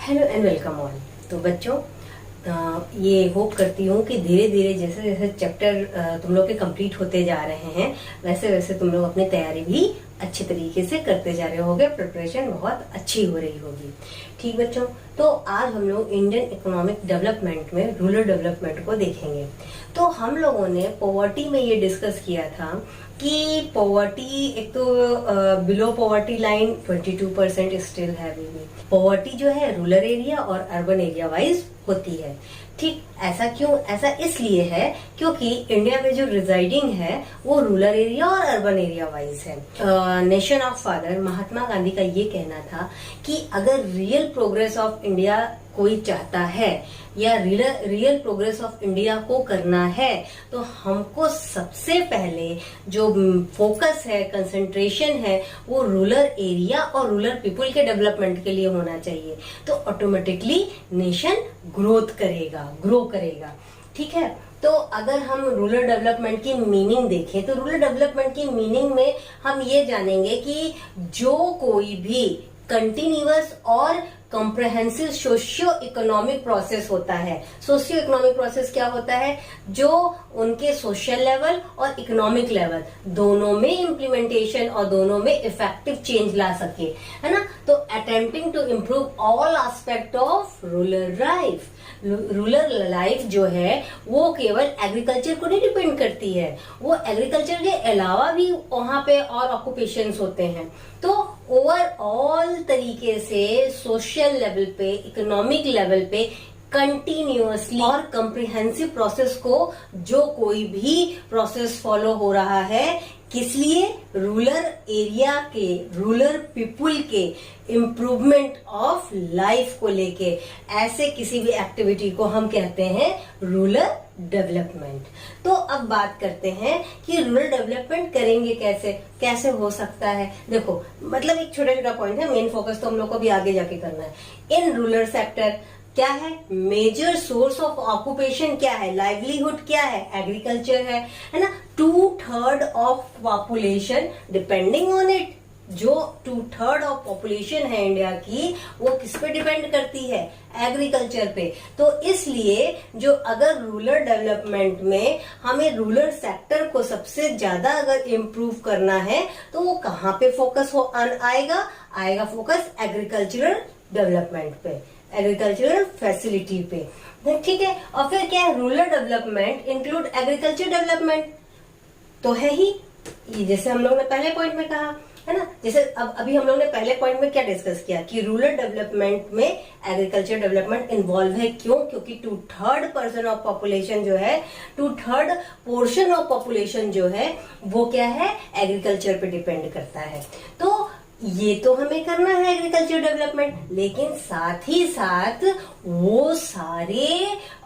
Hello and welcome all. तो बच्चों, ये होप करती हूँ कि धीरे धीरे जैसे जैसे चैप्टर तुम लोग के कंप्लीट होते जा रहे हैं वैसे वैसे तुम लोग अपनी तैयारी भी अच्छे तरीके से करते जा रहे होगे, प्रिपरेशन बहुत अच्छी हो रही होगी। ठीक बच्चों, तो आज हम लोग इंडियन इकोनॉमिक डेवलपमेंट में रूरल डेवलपमेंट को देखेंगे। तो हम लोगों ने पॉवर्टी में ये डिस्कस किया था कि पॉवर्टी एक तो बिलो पॉवर्टी लाइन 22% स्टिल है अभी भी। पॉवर्टी जो है रूरल एरिया और अर्बन एरिया वाइज होती है। ठीक, ऐसा क्यों? ऐसा इसलिए है क्योंकि इंडिया में जो रिजाइडिंग है वो रूरल एरिया और अर्बन एरिया वाइज है। Nation of father Mahatma Gandhi का ये कहना था कि अगर रियल प्रोग्रेस ऑफ इंडिया कोई चाहता है या रियल प्रोग्रेस ऑफ इंडिया को करना है तो हमको सबसे पहले जो फोकस है, कंसंट्रेशन है, वो रूरल एरिया और रूरल पीपल के डेवलपमेंट के लिए होना चाहिए। तो ऑटोमेटिकली नेशन ग्रो करेगा। ठीक है, तो अगर हम रूरल डेवलपमेंट की मीनिंग देखें तो रूरल डेवलपमेंट की मीनिंग में हम ये जानेंगे कि जो कोई भी कंटिन्यूअस और कॉम्प्रहेंसिव सोशियो इकोनॉमिक प्रोसेस होता है। सोशियो इकोनॉमिक प्रोसेस क्या होता है? जो उनके सोशल लेवल और इकोनॉमिक लेवल दोनों में इम्प्लीमेंटेशन और दोनों में इफेक्टिव चेंज ला सके, है ना। तो attempting to improve all aspect of rural life जो है वो केवल एग्रीकल्चर को नहीं डिपेंड करती है, वो एग्रीकल्चर के अलावा भी वहां पे और ऑक्यूपेशंस होते हैं। तो ओवरऑल तरीके से सोशल लेवल पे, इकोनॉमिक लेवल पे कंटिन्यूअसली और कॉम्प्रिहेंसिव प्रोसेस को जो कोई भी प्रोसेस फॉलो हो रहा है, किस लिए? रूरल एरिया के, रूरल पीपुल के इम्प्रूवमेंट ऑफ लाइफ को लेके ऐसे किसी भी एक्टिविटी को हम कहते हैं रूरल डेवलपमेंट। तो अब बात करते हैं कि रूरल डेवलपमेंट करेंगे कैसे हो सकता है। देखो, मतलब एक छोटा छोटा पॉइंट है, मेन फोकस तो हम लोग को भी आगे जाके करना है। इन रूरल सेक्टर क्या है? मेजर सोर्स ऑफ ऑक्यूपेशन क्या है? लाइवलीहुड क्या है? एग्रीकल्चर है ना। 2/3 of population depending on it. जो 2/3 ऑफ पॉपुलेशन है इंडिया की वो किस पे डिपेंड करती है? एग्रीकल्चर पे। तो इसलिए जो अगर रूरल डेवलपमेंट में हमें रूरल सेक्टर को सबसे ज्यादा अगर इम्प्रूव करना है तो वो कहाँ पे फोकस आएगा फोकस एग्रीकल्चरल डेवलपमेंट पे, एग्रीकल्चरल फैसिलिटी पे। ठीक है, और फिर क्या है? Rural development include agriculture development तो है ही, ये जैसे हम लोग ने पहले पॉइंट में कहा है ना। जैसे अभी हम लोग ने पहले पॉइंट में क्या डिस्कस किया कि रूरल डेवलपमेंट में एग्रीकल्चर डेवलपमेंट इन्वॉल्व है। क्यों? क्योंकि 2/3 ऑफ पॉपुलेशन जो है, 2/3 पोर्शन ऑफ पॉपुलेशन जो है वो क्या है? एग्रीकल्चर पे डिपेंड करता है। तो ये तो हमें करना है एग्रीकल्चर डेवलपमेंट, लेकिन साथ ही साथ वो सारे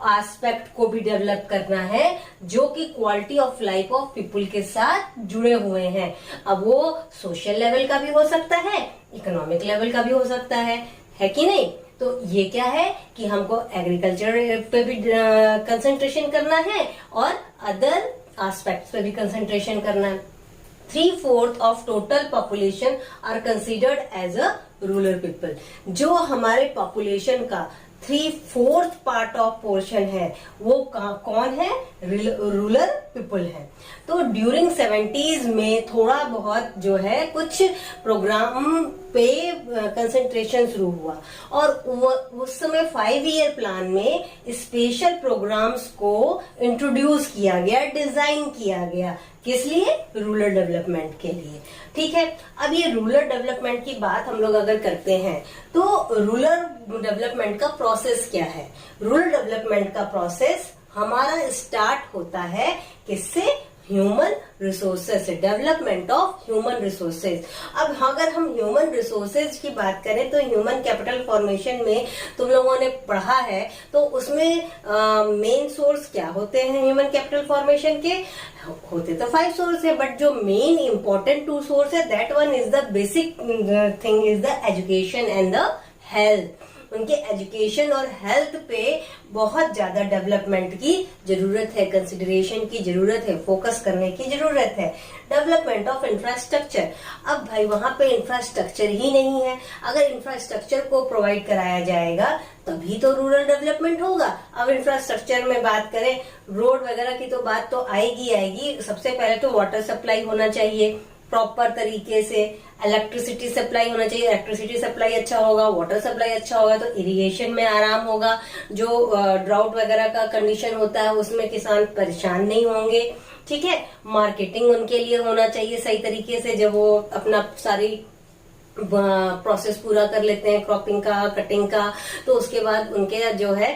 एस्पेक्ट को भी डेवलप करना है जो कि quality of life of people के साथ जुड़े हुए हैं। अब वो सोशल लेवल का भी हो सकता है, इकोनॉमिक लेवल का भी हो सकता है कि नहीं। तो ये क्या है कि हमको एग्रीकल्चर पे भी कंसंट्रेशन करना है और अदर एस्पेक्ट्स पे भी कंसंट्रेशन करना है। 3/4 of total population are considered as a rural people. जो हमारे पॉपुलेशन का 3/4 पार्ट ऑफ पोर्शन है वो कौन है? रूरल पीपल है। तो ड्यूरिंग 70s में थोड़ा बहुत जो है कुछ प्रोग्राम पे कंसंट्रेशन शुरू हुआ और उस समय 5 ईयर प्लान में स्पेशल प्रोग्राम्स को इंट्रोड्यूस किया गया, डिजाइन किया गया। किस लिए? रूरल डेवलपमेंट के लिए। ठीक है, अब ये रूरल डेवलपमेंट की बात हम लोग अगर करते हैं तो रूरल डेवलपमेंट का प्रोसेस क्या है? रूरल डेवलपमेंट का प्रोसेस हमारा स्टार्ट होता है किससे? ह्यूमन रिसोर्सेज से, डेवलपमेंट ऑफ ह्यूमन रिसोर्सेज। अब अगर हम ह्यूमन रिसोर्सेज की बात करें तो ह्यूमन कैपिटल फॉर्मेशन में तुम लोगों ने पढ़ा है, तो उसमें मेन सोर्स क्या होते हैं ह्यूमन कैपिटल फॉर्मेशन के? होते तो 5 सोर्स है, बट जो मेन इंपॉर्टेंट 2 सोर्स है, that one is the basic thing is the education and the health. उनके एजुकेशन और हेल्थ पे बहुत ज्यादा डेवलपमेंट की जरूरत है, कंसिडरेशन की जरूरत है, फोकस करने की जरूरत है। डेवलपमेंट ऑफ इंफ्रास्ट्रक्चर, अब भाई वहां पे इंफ्रास्ट्रक्चर ही नहीं है। अगर इंफ्रास्ट्रक्चर को प्रोवाइड कराया जाएगा तभी तो रूरल डेवलपमेंट होगा। अब इंफ्रास्ट्रक्चर में बात करें, रोड वगैरह की तो बात तो आएगी। सबसे पहले तो वाटर सप्लाई होना चाहिए प्रॉपर तरीके से, इलेक्ट्रिसिटी सप्लाई होना चाहिए। इलेक्ट्रिसिटी सप्लाई अच्छा होगा, वाटर सप्लाई अच्छा होगा तो इरिगेशन में आराम होगा। जो ड्राउट वगैरह का कंडीशन होता है उसमें किसान परेशान नहीं होंगे। ठीक है, मार्केटिंग उनके लिए होना चाहिए सही तरीके से। जब वो अपना सारी प्रोसेस पूरा कर लेते हैं क्रॉपिंग का, कटिंग का, तो उसके बाद उनके जो है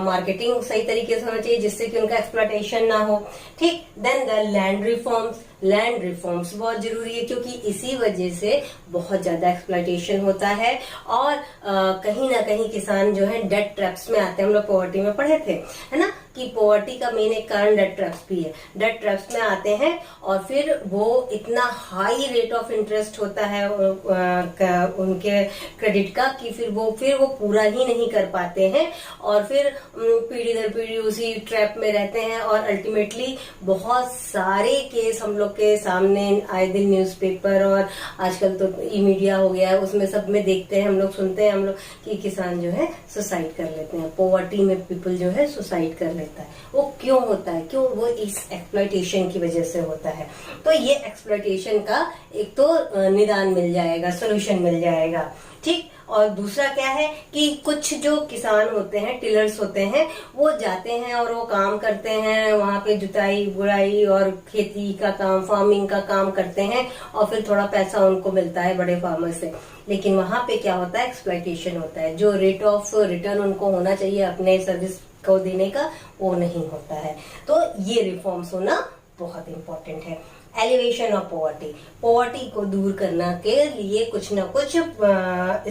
मार्केटिंग सही तरीके से होना चाहिए जिससे कि उनका एक्सप्लॉयटेशन ना हो। ठीक, then the land reforms, land reforms बहुत जरूरी है क्योंकि इसी वजह से बहुत ज्यादा एक्सप्लॉयटेशन होता है और कहीं ना कहीं किसान जो है डेट ट्रैप्स में आते हैं। हम लोग पॉवर्टी में पढ़े थे, है ना, कि पॉवर्टी का मेन एक कारण डेट ट्रैप्स भी है। डेट ट्रैप्स में आते हैं और फिर वो इतना हाई रेट ऑफ इंटरेस्ट होता है उनके क्रेडिट का कि फिर वो पूरा ही नहीं कर पाते हैं और फिर पीढ़ी दर पीढ़ी उसी ट्रैप में रहते हैं और अल्टीमेटली बहुत सारे केस हम लोग के सामने आए दिन न्यूज़पेपर और आजकल तो ई मीडिया हो गया है, उसमें सब में देखते हैं हम लोग, सुनते हैं हम लोग कि किसान जो है सुसाइड कर लेते हैं। पॉवर्टी में पीपल जो है सुसाइड कर लेता है। वो क्यों होता है? क्यों? वो इस एक्सप्लॉयटेशन की वजह से होता है। तो ये एक्सप्लॉयटेशन का एक तो निदान मिल जाएगा, सोल्यूशन मिल जाएगा। ठीक, और दूसरा क्या है कि कुछ जो किसान होते हैं, टिलर्स होते हैं, वो जाते हैं और वो काम करते हैं वहां पे, जुताई बुराई और खेती का काम, फार्मिंग का काम करते हैं और फिर थोड़ा पैसा उनको मिलता है बड़े फार्मर से। लेकिन वहां पे क्या होता है? एक्सप्लॉयटेशन होता है। जो रेट ऑफ रिटर्न उनको होना चाहिए अपने सर्विस को देने का, वो नहीं होता है। तो ये रिफॉर्म्स होना बहुत इंपॉर्टेंट है। एलिवेशन ऑफ पॉवर्टी, पॉवर्टी को दूर करने के लिए कुछ ना कुछ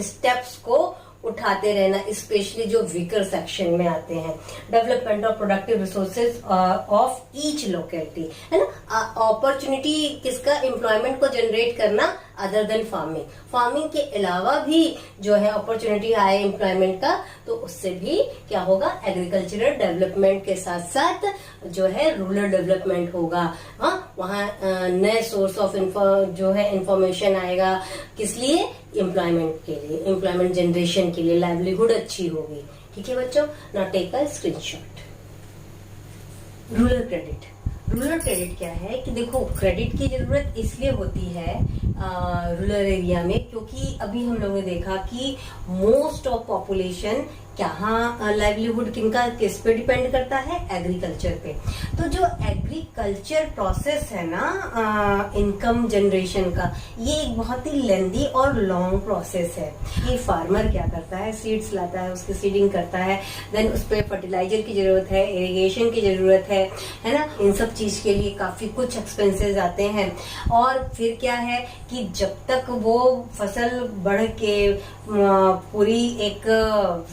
स्टेप्स को उठाते रहना, स्पेशली जो वीकर सेक्शन में आते हैं। Development of productive resources of each locality, है ना, अपॉर्चुनिटी किसका? एम्प्लॉयमेंट को जनरेट करना अदर देन फार्मिंग। फार्मिंग के अलावा भी जो है अपॉर्चुनिटी आए एम्प्लॉयमेंट का, तो उससे भी क्या होगा? एग्रीकल्चरल डेवलपमेंट के साथ साथ जो है रूरल डेवलपमेंट होगा। हाँ, वहाँ नए सोर्स ऑफ जो है इंफॉर्मेशन आएगा। किस लिए? एम्प्लॉयमेंट के लिए, एम्प्लॉयमेंट जनरेशन के लिए, लाइवलीहुड अच्छी होगी। ठीक है बच्चों, now take a screenshot. Rural credit, rural credit क्या है कि देखो, क्रेडिट की जरूरत इसलिए होती है रूरल एरिया में क्योंकि अभी हम लोगों ने देखा कि मोस्ट ऑफ पॉपुलेशन क्या लाइवलीहुड किनका, किस पे डिपेंड करता है? एग्रीकल्चर पे। तो जो एग्रीकल्चर प्रोसेस है ना इनकम जनरेशन का, ये एक बहुत ही लेंदी और लॉन्ग प्रोसेस है। ये फार्मर क्या करता है? सीड्स लाता है, उसकी सीडिंग करता है, देन उस पर फर्टिलाइजर की जरूरत है, इरिगेशन की जरूरत है ना, इन सब चीज के लिए काफी कुछ एक्सपेंसेस आते हैं। और फिर क्या है कि जब तक वो फसल बढ़ के पूरी एक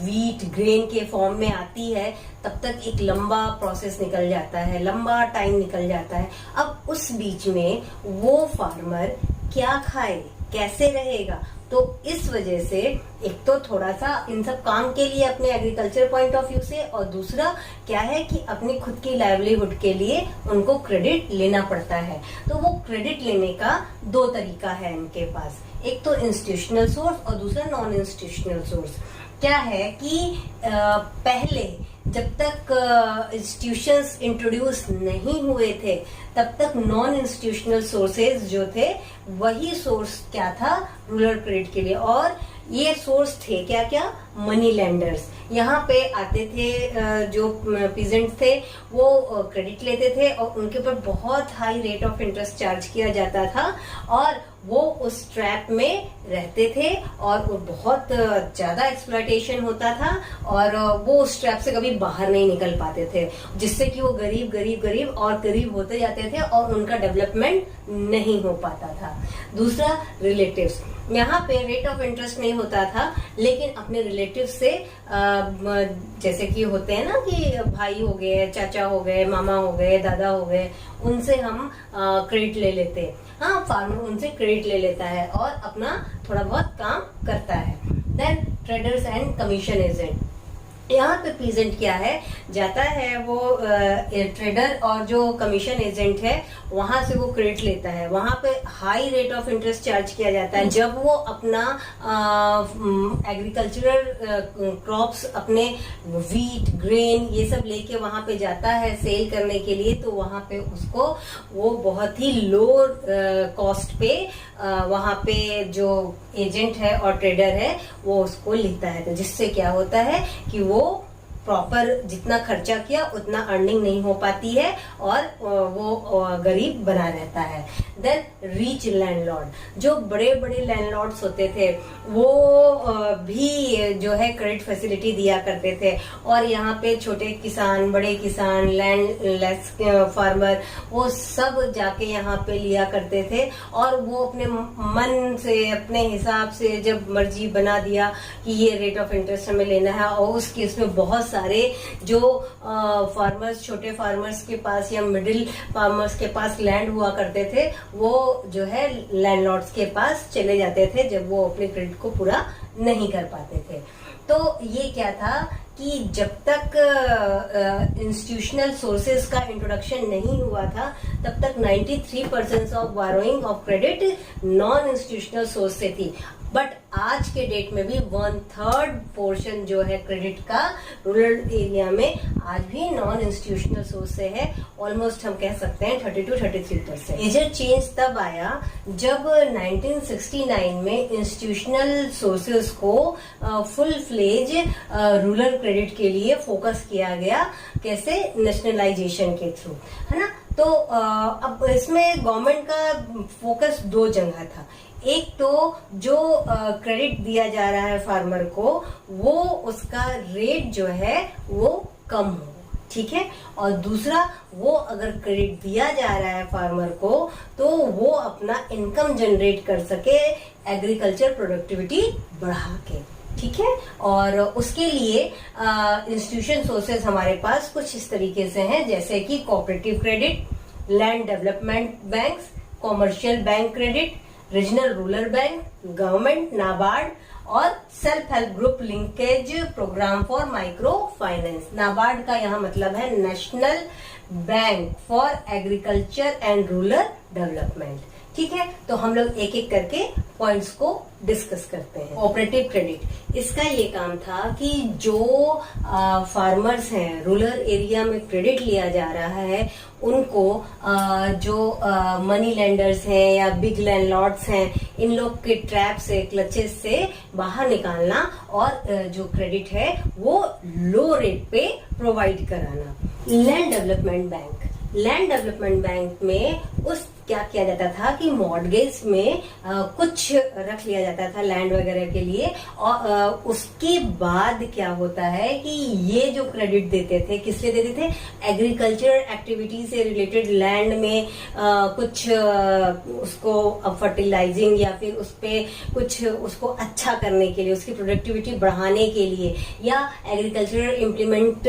वीट ग्रेन के फॉर्म में आती है, तब तक एक लंबा प्रोसेस निकल जाता है, लंबा टाइम निकल जाता है। अब उस बीच में वो फार्मर क्या खाए, कैसे रहेगा? तो इस वजह से एक तो थोड़ा सा इन सब काम के लिए अपने एग्रीकल्चर पॉइंट ऑफ व्यू से, और दूसरा क्या है कि अपनी खुद की लाइवलीहुड के लिए उनको क्रेडिट लेना पड़ता है। तो वो क्रेडिट लेने का दो तरीका है इनके पास, एक तो इंस्टीट्यूशनल सोर्स और दूसरा नॉन इंस्टीट्यूशनल सोर्स। क्या है कि पहले जब तक इंस्टीट्यूशंस इंट्रोड्यूस नहीं हुए थे तब तक नॉन इंस्टीट्यूशनल सोर्सेज जो थे वही सोर्स क्या था रूरल क्रेडिट के लिए। और ये सोर्स थे क्या क्या? Money lenders. यहाँ पे आते थे जो पीजेंट्स थे वो क्रेडिट लेते थे और उनके ऊपर बहुत high rate of interest charge किया जाता था और वो उस ट्रैप में रहते थे और वो बहुत ज्यादा एक्सप्लॉयटेशन होता था और वो उस ट्रैप से कभी बाहर नहीं निकल पाते थे, जिससे कि वो गरीब गरीब गरीब और गरीब होते जाते थे और उनका डेवलपमेंट नहीं हो पाता था। दूसरा, रिलेटिव्स। यहाँ पे रेट ऑफ इंटरेस्ट नहीं होता था लेकिन अपने रिलेटिव से जैसे कि होते हैं ना कि भाई हो गए, चाचा हो गए, मामा हो गए, दादा हो गए, उनसे हम क्रेडिट ले लेते। हाँ, फार्मर उनसे क्रेडिट ले लेता है और अपना थोड़ा बहुत काम करता है। Then traders and commission agent. यहाँ पे पीजेंट क्या है, जाता है वो ट्रेडर और जो कमीशन एजेंट है वहां से वो क्रेडिट लेता है, वहां पे high rate of interest charge किया जाता है। जब वो अपना एग्रीकल्चरल क्रॉप्स अपने वीट ग्रेन ये सब लेके वहां पे जाता है सेल करने के लिए, तो वहां पे उसको वो बहुत ही लो कॉस्ट पे वहां पे जो एजेंट है और ट्रेडर है वो उसको लेता है। तो जिससे क्या होता है कि वो प्रॉपर जितना खर्चा किया उतना अर्निंग नहीं हो पाती है और वो गरीब बना रहता है। देन रिच लैंडलॉर्ड, जो बड़े बड़े लैंडलॉर्ड्स होते थे वो भी जो है क्रेडिट फैसिलिटी दिया करते थे, और यहाँ पे छोटे किसान, बड़े किसान, लैंड लेस फार्मर, वो सब जाके यहाँ पे लिया करते थे, और वो अपने मन से अपने हिसाब से जब मर्जी बना दिया कि ये रेट ऑफ इंटरेस्ट हमें लेना है। और उस केस में बहुत सारे जो फार्मर्स, छोटे फार्मर्स के पास या मिडिल फार्मर्स के पास लैंड हुआ करते थे, वो जो है लैंडलॉर्ड्स के पास चले जाते थे जब वो अपने क्रेडिट को पूरा नहीं कर पाते थे। तो ये क्या था कि जब तक इंस्टीट्यूशनल सोर्सेज का इंट्रोडक्शन नहीं हुआ था तब तक 93% of borrowing of credit non institutional source से थी। बट आज के डेट में भी 1/3 पोर्शन जो है क्रेडिट का रूरल एरिया में आज भी नॉन इंस्टीट्यूशनल सोर्स से है। ऑलमोस्ट हम कह सकते हैं 32-33%। मेजर चेंज तब आया जब 1969 में इंस्टीट्यूशनल सोर्सेज को फुल फ्लेज रूरल क्रेडिट के लिए फोकस किया गया। कैसे? नेशनलाइजेशन के थ्रू, है ना। तो अब इसमें गवर्नमेंट का फोकस दो जगह था। एक तो जो क्रेडिट दिया जा रहा है फार्मर को, वो उसका रेट जो है वो कम हो, ठीक है। और दूसरा, वो अगर क्रेडिट दिया जा रहा है फार्मर को तो वो अपना इनकम जनरेट कर सके एग्रीकल्चर प्रोडक्टिविटी बढ़ा के, ठीक है। और उसके लिए इंस्टीट्यूशन सोर्सेज हमारे पास कुछ इस तरीके से हैं, जैसे कि cooperative credit, land development banks, commercial bank credit, regional rural bank, government, NABARD और self help group linkage programme for micro finance. NABARD का यहाँ मतलब है national bank for agriculture and rural development, ठीक है। तो हम लोग एक एक करके पॉइंट्स को डिस्कस करते हैं। कोऑपरेटिव क्रेडिट, इसका ये काम था कि जो फार्मर्स हैं, रूरल एरिया में क्रेडिट लिया जा रहा है, उनको जो मनी लेंडर्स हैं या बिग लैंडलॉर्ड्स हैं, इन लोग के ट्रैप से, क्लचेस से बाहर निकालना और जो क्रेडिट है वो लो रेट पे प्रोवाइड कराना। Land development bank, land development bank में उस क्या किया जाता था कि मॉर्गेज में कुछ रख लिया जाता था लैंड वगैरह के लिए, और उसके बाद क्या होता है कि ये जो क्रेडिट देते थे, किस लिए देते थे? एग्रीकल्चर एक्टिविटी से रिलेटेड लैंड में कुछ उसको फर्टिलाइजिंग या फिर उस पे कुछ उसको अच्छा करने के लिए, उसकी प्रोडक्टिविटी बढ़ाने के लिए, या एग्रीकल्चरल इम्प्लीमेंट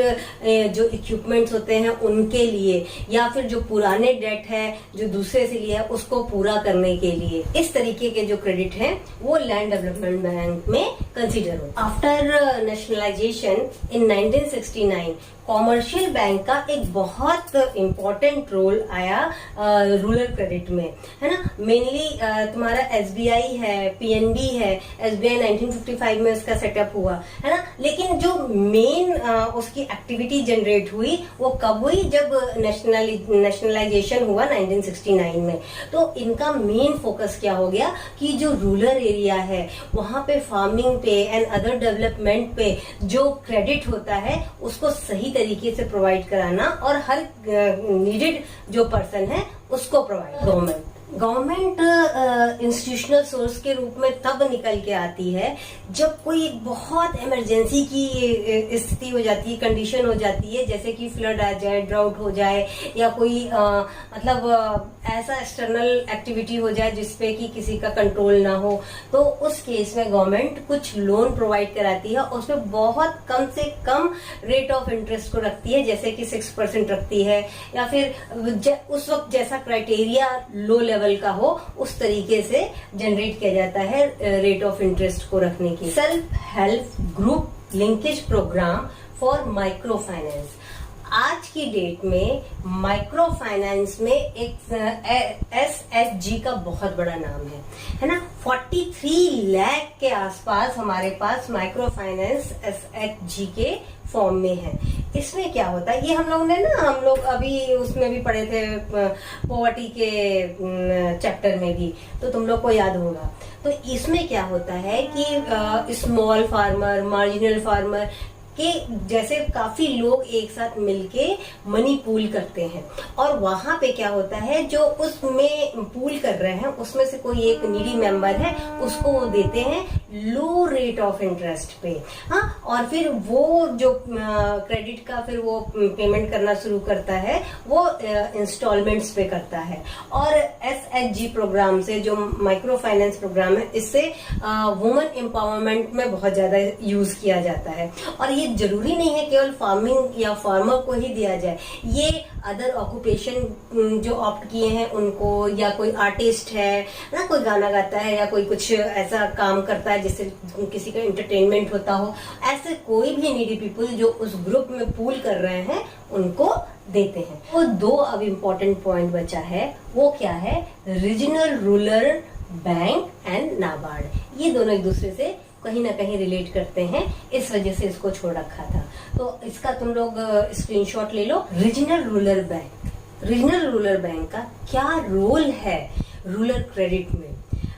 जो इक्विपमेंट्स होते हैं उनके लिए, या फिर जो पुराने डेट है जो दूसरे से लिया है उसको पूरा करने के लिए। इस तरीके के जो क्रेडिट है वो लैंड डेवलपमेंट बैंक में कंसीडर हो। आफ्टर नेशनलाइजेशन इन 1969 कॉमर्शियल बैंक का एक बहुत इम्पोर्टेंट रोल आया रूरल क्रेडिट में, है ना। मेनली तुम्हारा एसबीआई है, पीएनबी है। एसबीआई 1955 में उसका सेटअप हुआ, है ना। लेकिन जो मेन उसकी एक्टिविटी जनरेट हुई वो कब हुई? जब नेशनलाइजेशन हुआ 1969 में। तो इनका मेन फोकस क्या हो गया कि जो रूरल एरिया है वहां पे फार्मिंग पे एंड अदर डेवलपमेंट पे जो क्रेडिट होता है उसको सही तरीके से प्रोवाइड कराना, और हर नीडेड जो पर्सन है उसको प्रोवाइड। गवर्नमेंट इंस्टीट्यूशनल सोर्स के रूप में तब निकल के आती है जब कोई बहुत इमरजेंसी की स्थिति हो जाती है, कंडीशन हो जाती है, जैसे कि फ्लड आ जाए, ड्राउट हो जाए, या कोई मतलब ऐसा एक्सटर्नल एक्टिविटी हो जाए जिसपे कि किसी का कंट्रोल ना हो। तो उस केस में गवर्नमेंट कुछ लोन प्रोवाइड कराती है, उसमें बहुत कम से कम रेट ऑफ इंटरेस्ट को रखती है, जैसे कि 6% रखती है, या फिर उस वक्त जैसा क्राइटेरिया लो लेवल लेवल का हो उस तरीके से जनरेट किया जाता है रेट ऑफ इंटरेस्ट को रखने की। Self help group linkage programme for micro finance. आज की डेट में माइक्रो फाइनेंस में एक SHG का बहुत बड़ा नाम है ना। 43 लाख के आसपास हमारे पास माइक्रो फाइनेंस SHG के फॉर्म में है। इसमें क्या होता है, ये हम लोग अभी उसमें भी पढ़े थे पॉवर्टी के चैप्टर में भी, तो तुम लोग को याद होगा। तो इसमें क्या होता है कि स्मॉल फार्मर, मार्जिनल फार्मर के जैसे काफी लोग एक साथ मिलके मनी पूल करते हैं, और वहां पे क्या होता है, जो उसमें पूल कर रहे हैं उसमें से कोई एक नीडी मेंबर है, उसको वो देते हैं लो रेट ऑफ इंटरेस्ट पे। हाँ, और फिर वो जो क्रेडिट का फिर वो पेमेंट करना शुरू करता है, वो इंस्टॉलमेंट्स पे करता है। और SHG प्रोग्राम से, जो माइक्रो फाइनेंस प्रोग्राम है, इससे वुमेन एम्पावरमेंट में बहुत ज्यादा यूज किया जाता है। और ये जरूरी नहीं है केवल फार्मिंग या फार्मर को ही दिया जाए, ये अदर ऑक्यूपेशन जो ऑप्ट किए हैं उनको, या कोई आर्टिस्ट है ना, कोई गाना गाता है या कोई कुछ ऐसा काम करता है जिससे किसी का एंटरटेनमेंट होता हो, ऐसे कोई भी नीडी पीपल जो उस ग्रुप में पूल कर रहे हैं उनको देते हैं। वो दो अब इम्पोर्टेंट पॉइंट बचा है, वो क्या है, regional rural bank and NABARD. ये दोनों एक दूसरे से कहीं ना कहीं रिलेट करते हैं, इस वजह से इसको छोड़ रखा था। तो इसका तुम लोग स्क्रीनशॉट ले लो। रीजनल रूरल बैंक का क्या रोल है रूरल क्रेडिट में,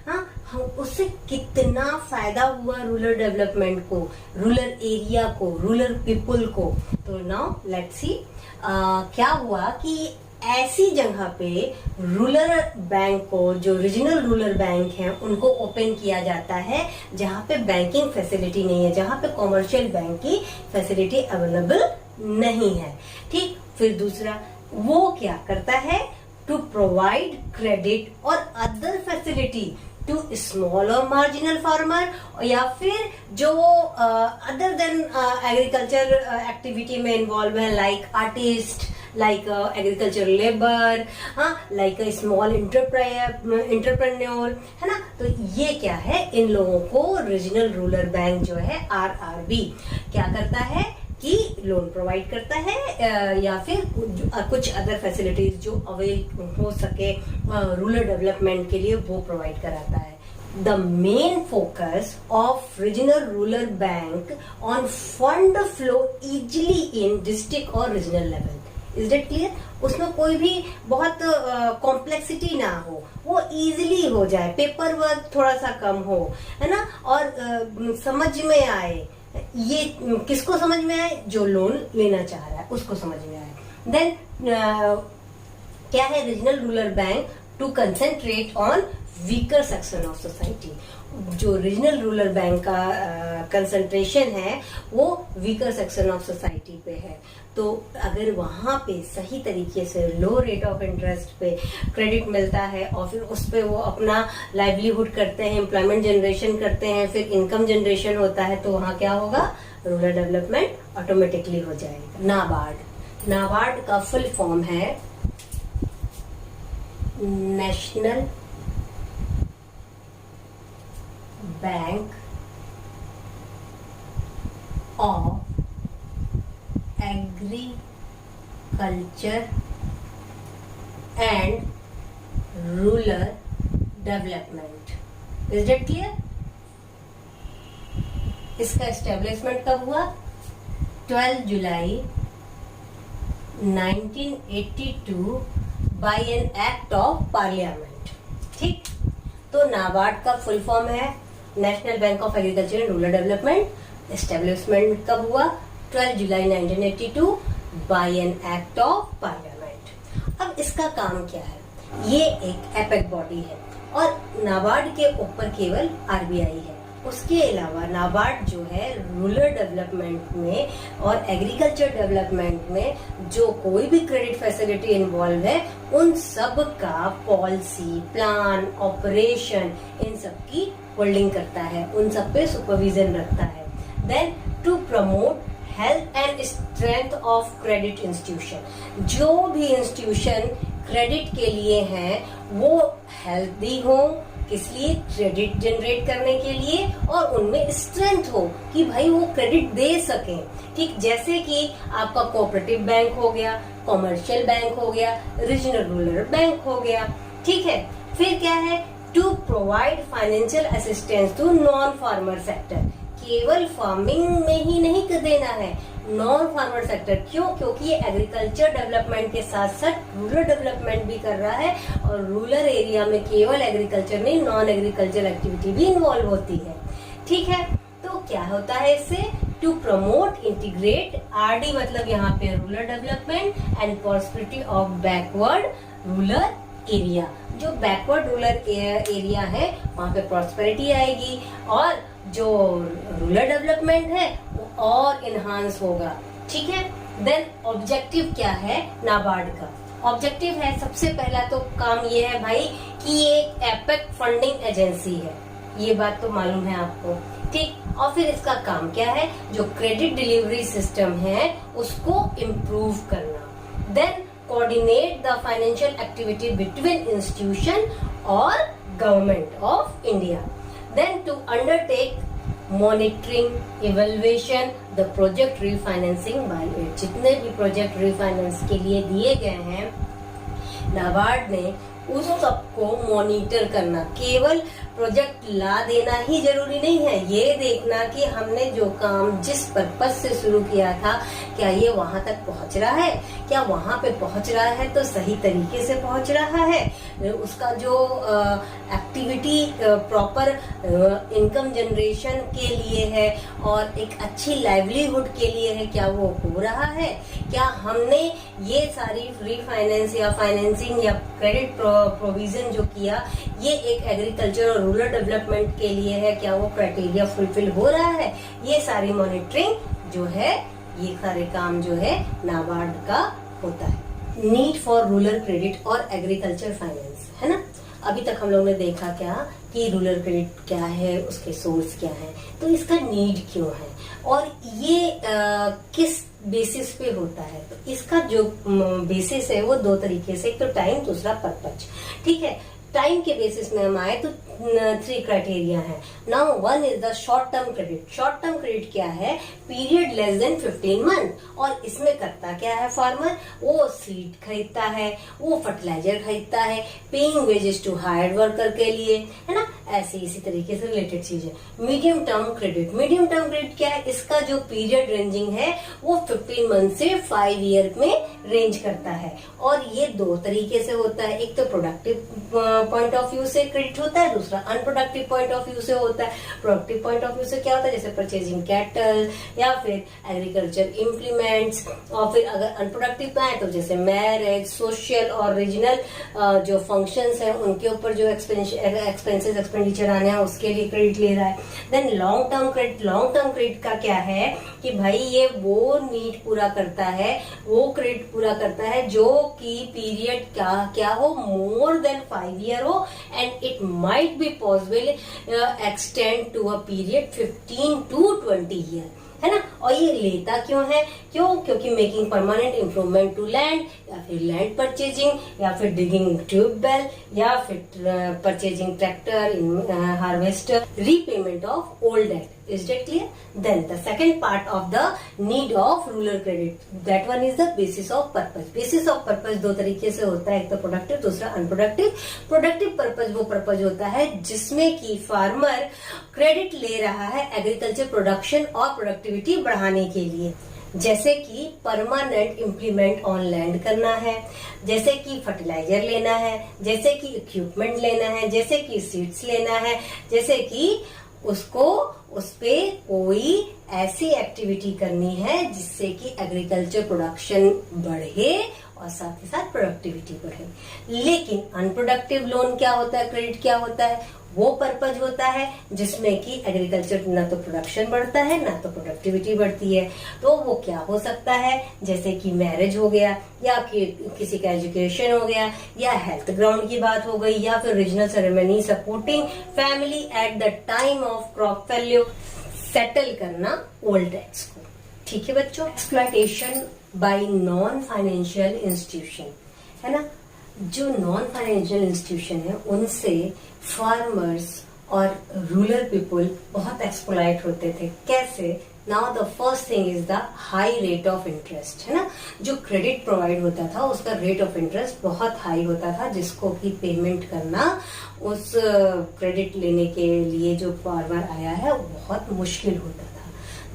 हाँ, हम उससे कितना फायदा हुआ रूरल डेवलपमेंट को, रूरल एरिया को, रूरल पीपल को। तो नाउ लेट्स सी क्या हुआ कि ऐसी जगह पे रूरल बैंक को, जो रीजनल रूरल बैंक हैं, उनको ओपन किया जाता है जहाँ पे बैंकिंग फैसिलिटी नहीं है, जहाँ पे कॉमर्शियल बैंक की फैसिलिटी अवेलेबल नहीं है। ठीक, फिर दूसरा वो क्या करता है, टू प्रोवाइड क्रेडिट और अदर फैसिलिटी टू स्मॉल और मार्जिनल फार्मर, या फिर जो अदर देन एग्रीकल्चर एक्टिविटी में इन्वॉल्व है, like artist, like agricultural labor, हाँ, like a small entrepreneur, है ना। तो ये क्या है, इन लोगों को रीजनल रूरल बैंक जो है RRB क्या करता है कि लोन प्रोवाइड करता है, या फिर कुछ अदर फैसिलिटीज जो अवेल हो सके रूरल डेवलपमेंट के लिए, वो प्रोवाइड कराता है। The main focus of regional rural bank on fund flow easily in district और regional level. Is that clear? उसमें कोई भी बहुत कॉम्प्लेक्सिटी ना हो, वो इजीली हो जाए, पेपर वर्क थोड़ा सा कम हो, है ना, और समझ में आए। ये किसको समझ में आए, जो लोन लेना चाह रहा है उसको समझ में आए। देन क्या है regional rural bank, to concentrate on weaker section of society. जो रीजनल रूरल बैंक का कंसंट्रेशन है वो वीकर सेक्शन ऑफ सोसाइटी पे है। तो अगर वहां पे सही तरीके से लो रेट ऑफ इंटरेस्ट पे क्रेडिट मिलता है, और फिर उस पे वो अपना लाइवलीहुड करते हैं, एम्प्लॉयमेंट जनरेशन करते हैं, फिर इनकम जनरेशन होता है, तो वहां क्या होगा, रूरल डेवलपमेंट ऑटोमेटिकली हो जाएगा। नाबार्ड का फुल फॉर्म है national Bank of Agriculture and rural Development. Is it clear? इसका एस्टेब्लिशमेंट कब हुआ, 12 July 1982 by an act of Parliament. ठीक, तो नाबार्ड का फुल फॉर्म है national Bank of Agriculture and rural Development. Establishment कब हुआ, 12 July 1982 by an act of Parliament. अब इसका काम क्या है, ये एक एपेक बॉडी है, और नाबार्ड के ऊपर केवल RBI है। उसके अलावा नाबार्ड जो है रूरल डेवलपमेंट में और एग्रीकल्चर डेवलपमेंट में जो कोई भी क्रेडिट फैसिलिटी इन्वॉल्व है, उन सब का पॉलिसी, प्लान, ऑपरेशन, इन सब की होल्डिंग करता है, उन सब पे सुपरविजन रखता है। Then to promote health and strength of credit institution, जो भी इंस्टीट्यूशन क्रेडिट के लिए हैं वो हेल्दी हो, किस लिए? क्रेडिट जनरेट करने के लिए, और उनमें स्ट्रेंथ हो कि भाई वो क्रेडिट दे सकें। ठीक, जैसे कि आपका कोऑपरेटिव बैंक हो गया, कॉमर्शियल बैंक हो गया, रीजनल रूरल बैंक हो गया। ठीक है, फिर क्या है? To provide financial assistance to non farmer sector. केवल फार्मिंग में ही नहीं कर देना है, नॉन फार्मर सेक्टर। क्यों? क्योंकि ये एग्रीकल्चर डेवलपमेंट के साथ साथ रूरल डेवलपमेंट भी कर रहा है, और रूरल एरिया में केवल एग्रीकल्चर नहीं, नॉन एग्रीकल्चर एक्टिविटी भी इन्वॉल्व होती है। ठीक है, तो क्या होता है इससे? टू प्रमोट इंटीग्रेट, आरडी मतलब यहाँ पे rural development and prosperity of backward rural area. जो बैकवर्ड रूरल एरिया है वहाँ पे प्रॉस्पेरिटी आएगी, और जो रूरल डेवलपमेंट है वो और इनहांस होगा। ठीक है, देन ऑब्जेक्टिव क्या है नाबार्ड का? ऑब्जेक्टिव है, सबसे पहला तो काम ये है भाई कि ये एक एपेक फंडिंग एजेंसी है, ये बात तो मालूम है आपको। ठीक, और फिर इसका काम क्या है? जो क्रेडिट डिलीवरी सिस्टम है उसको इम्प्रूव करना। Then coordinate the financial activity between institution और government of India. Then to undertake monitoring evaluation the project refinancing by it. जितने भी प्रोजेक्ट रीफाइनेंस के लिए दिए गए हैं नाबार्ड ने, उस सबको मॉनिटर करना। केवल प्रोजेक्ट ला देना ही जरूरी नहीं है, ये देखना कि हमने जो काम जिस पर्पज से शुरू किया था क्या ये वहां तक पहुंच रहा है, क्या वहां पे पहुंच रहा है तो सही तरीके से पहुंच रहा है, उसका जो एक्टिविटी प्रॉपर इनकम जनरेशन के लिए है और एक अच्छी लाइवलीहुड के लिए है, क्या वो हो रहा है? क्या हमने ये सारी रीफाइनेंस या फाइनेंसिंग या क्रेडिट प्रोविजन जो किया ये एक एग्रीकल्चर और रूरल डेवलपमेंट के लिए है, क्या वो क्राइटेरिया फुलफिल हो रहा है? ये सारी मॉनिटरिंग जो है, ये सारे काम जो है नाबार्ड का होता है। नीड फॉर रूरल क्रेडिट और एग्रीकल्चर फाइनेंस, है ना? अभी तक हम लोग ने देखा क्या कि रूरल क्रेडिट क्या है, उसके सोर्स क्या है, तो इसका नीड क्यों है और ये किस बेसिस पे होता है। तो इसका जो बेसिस है वो दो तरीके से, एक तो टाइम, दूसरा पर्पज। ठीक है, टाइम के बेसिस में हम आए तो 3 क्राइटेरिया है। Now 1 is the short term credit. Short term credit क्या है? Period less than 15 month. और इसमें करता क्या है फार्मर? वो सीड खरीदता है, वो फर्टिलाइजर खरीदता है, paying wages to hired worker के लिए, है ना? ऐसे इसी तरीके से रिलेटेड चीज है। Medium term credit. Medium term credit क्या है? इसका जो पीरियड रेंजिंग है वो 15 मंथ से 5 ईयर में रेंज करता है। और ये 2 तरीके से होता है, एक तो प्रोडक्टिव पॉइंट ऑफ व्यू से क्रेडिट होता है, दूसरा अनप्रोडक्टिव पॉइंट ऑफ व्यू से होता है। प्रोडक्टिव पॉइंट ऑफ व्यू से क्या होता है? जैसे परचेजिंग कैटल या फिर एग्रीकल्चर इम्प्लीमेंट्स। और फिर अगर अनप्रोडक्टिव पे आए तो जैसे मैरिज, सोशल और रीजनल जो फंक्शंस हैं उनके ऊपर जो एक्सपेंसेस एक्सपेंडिचर आने हैं उसके लिए क्रेडिट ले रहा है। Then long term credit. Long term credit का क्या है कि भाई ये वो नीड पूरा करता है, वो क्रेडिट पूरा करता है जो कि पीरियड क्या हो, मोर देन 5 ईयर हो, and it might be possible extend to a period 15 to 20 year, है ना? और ये लेता क्यों है? क्योंकि making permanent improvement to land, या फिर लैंड परचेजिंग, या फिर डिगिंग ट्यूबवेल, या फिर purchasing tractor, harvester, repayment of old debt. Is that clear? Then the second part of the need of rural credit, that one is the basis of purpose. Basis of purpose 2 तरीके से होता है, एक तो productive, दूसरा unproductive. Productive purpose वो purpose होता है जिसमें कि फार्मर क्रेडिट ले रहा है एग्रीकल्चर प्रोडक्शन और प्रोडक्टिविटी बढ़ाने के लिए, जैसे कि परमानेंट इम्प्लीमेंट ऑन लैंड करना है, जैसे कि फर्टिलाइजर लेना है, जैसे कि इक्विपमेंट लेना है, जैसे कि सीड्स लेना है, जैसे कि उसको उस पे कोई ऐसी एक्टिविटी करनी है जिससे कि एग्रीकल्चर प्रोडक्शन बढ़े और साथ ही साथ प्रोडक्टिविटी बढ़े। लेकिन अनप्रोडक्टिव लोन क्या होता है, क्रेडिट क्या होता है? वो पर्पज होता है जिसमें कि एग्रीकल्चर ना तो प्रोडक्शन बढ़ता है ना तो प्रोडक्टिविटी बढ़ती है। तो वो क्या हो सकता है? जैसे कि मैरिज हो गया, या किसी का एजुकेशन हो गया, या हेल्थ ग्राउंड की बात हो गई, या फिर regional ceremony supporting family at the time of crop failure, settle करना ओल्ड डेट्स को। ठीक है बच्चों? Exploitation bye non financial institution, है ना? जो नॉन फाइनेंशियल इंस्टीट्यूशन है उनसे फार्मर्स और रूरल पीपल बहुत एक्सप्लॉइट होते थे। कैसे? Now the first thing is the high rate of interest, है ना। जो क्रेडिट प्रोवाइड होता था उसका रेट ऑफ इंटरेस्ट बहुत हाई होता था, जिसको कि पेमेंट करना उस क्रेडिट लेने के लिए जो फार्मर आया है वो बहुत मुश्किल होता था।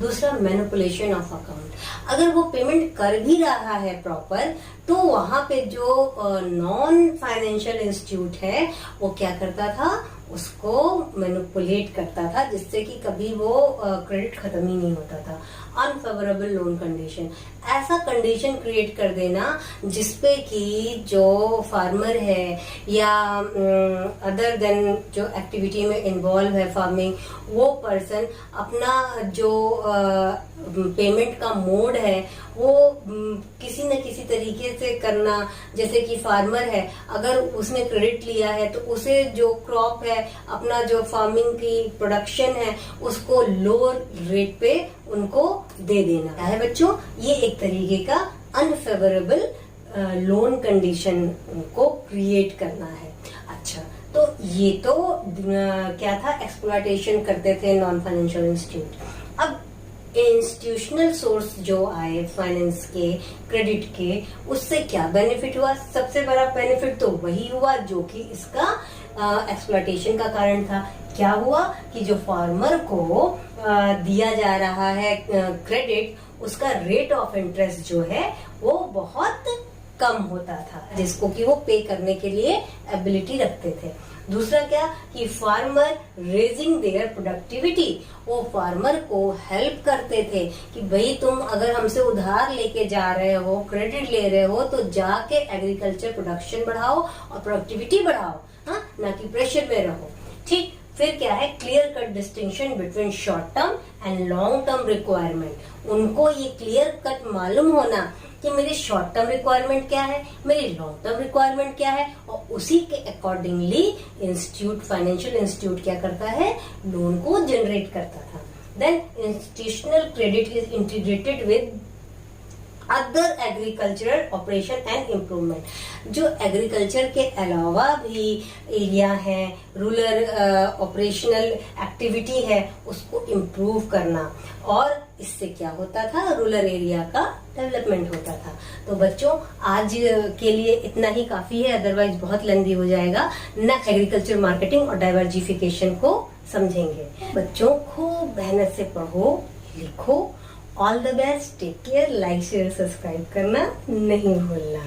दूसरा, मैनिपुलेशन ऑफ अकाउंट। अगर वो पेमेंट कर भी रहा है प्रॉपर, तो वहां पे जो नॉन फाइनेंशियल इंस्टीट्यूट है वो क्या करता था, उसको मैनिपुलेट करता था, जिससे कि कभी वो क्रेडिट खत्म ही नहीं होता था। अनफेवरेबल लोन कंडीशन, ऐसा कंडीशन क्रिएट कर देना जिसपे कि जो फार्मर है या अदर देन जो एक्टिविटी में इन्वॉल्व है फार्मिंग, वो पर्सन अपना जो पेमेंट का मोड है वो किसी न किसी तरीके से करना। जैसे कि फार्मर है, अगर उसने क्रेडिट लिया है तो उसे जो क्रॉप है, अपना जो फार्मिंग की प्रोडक्शन है, उसको लोअर रेट पे उनको दे देना है बच्चों। ये एक तरीके का अनफेवरेबल लोन कंडीशन को क्रिएट करना है। अच्छा, तो ये तो क्या था, एक्सप्लॉयटेशन करते थे नॉन फाइनेंशियल इंस्टीट्यूट। अब इंस्टीट्यूशनल सोर्स जो आए फाइनेंस के, क्रेडिट के, उससे क्या बेनिफिट हुआ? सबसे बड़ा बेनिफिट तो वही हुआ जो कि इसका एक्सप्लॉयटेशन का कारण था। क्या हुआ कि जो फार्मर को दिया जा रहा है क्रेडिट, उसका रेट ऑफ इंटरेस्ट जो है वो बहुत कम होता था, जिसको कि वो पे करने के लिए एबिलिटी रखते थे। दूसरा क्या कि फार्मर रेजिंग देयर प्रोडक्टिविटी, वो फार्मर को हेल्प करते थे कि भाई तुम अगर हमसे उधार लेके जा रहे हो, क्रेडिट ले रहे हो, तो जाके एग्रीकल्चर प्रोडक्शन बढ़ाओ और प्रोडक्टिविटी बढ़ाओ, हाँ, ना कि प्रेशर में रहो। ठीक, फिर क्या है, clear cut distinction between short term and long term requirement. उनको ये क्लियर कट मालूम होना कि मेरी शॉर्ट टर्म रिक्वायरमेंट क्या है, मेरी लॉन्ग टर्म रिक्वायरमेंट क्या है, और उसी के अकॉर्डिंगली इंस्टीट्यूट, फाइनेंशियल इंस्टीट्यूट क्या करता है, लोन को जनरेट करता था। Then institutional credit is integrated with other agricultural operation and improvement. जो एग्रीकल्चर के अलावा भी एरिया है, रूरल ऑपरेशनल एक्टिविटी है, उसको इम्प्रूव करना, और इससे क्या होता था, रूरल एरिया का डेवलपमेंट होता था। तो बच्चों, आज के लिए इतना ही काफी है, अदरवाइज बहुत लेंदी हो जाएगा। नेक्स्ट एग्रीकल्चर मार्केटिंग और डाइवर्सिफिकेशन को समझेंगे। बच्चों, खूब मेहनत से पढ़ो, लिखो। All the best, take care, like share subscribe करना नहीं भूलना।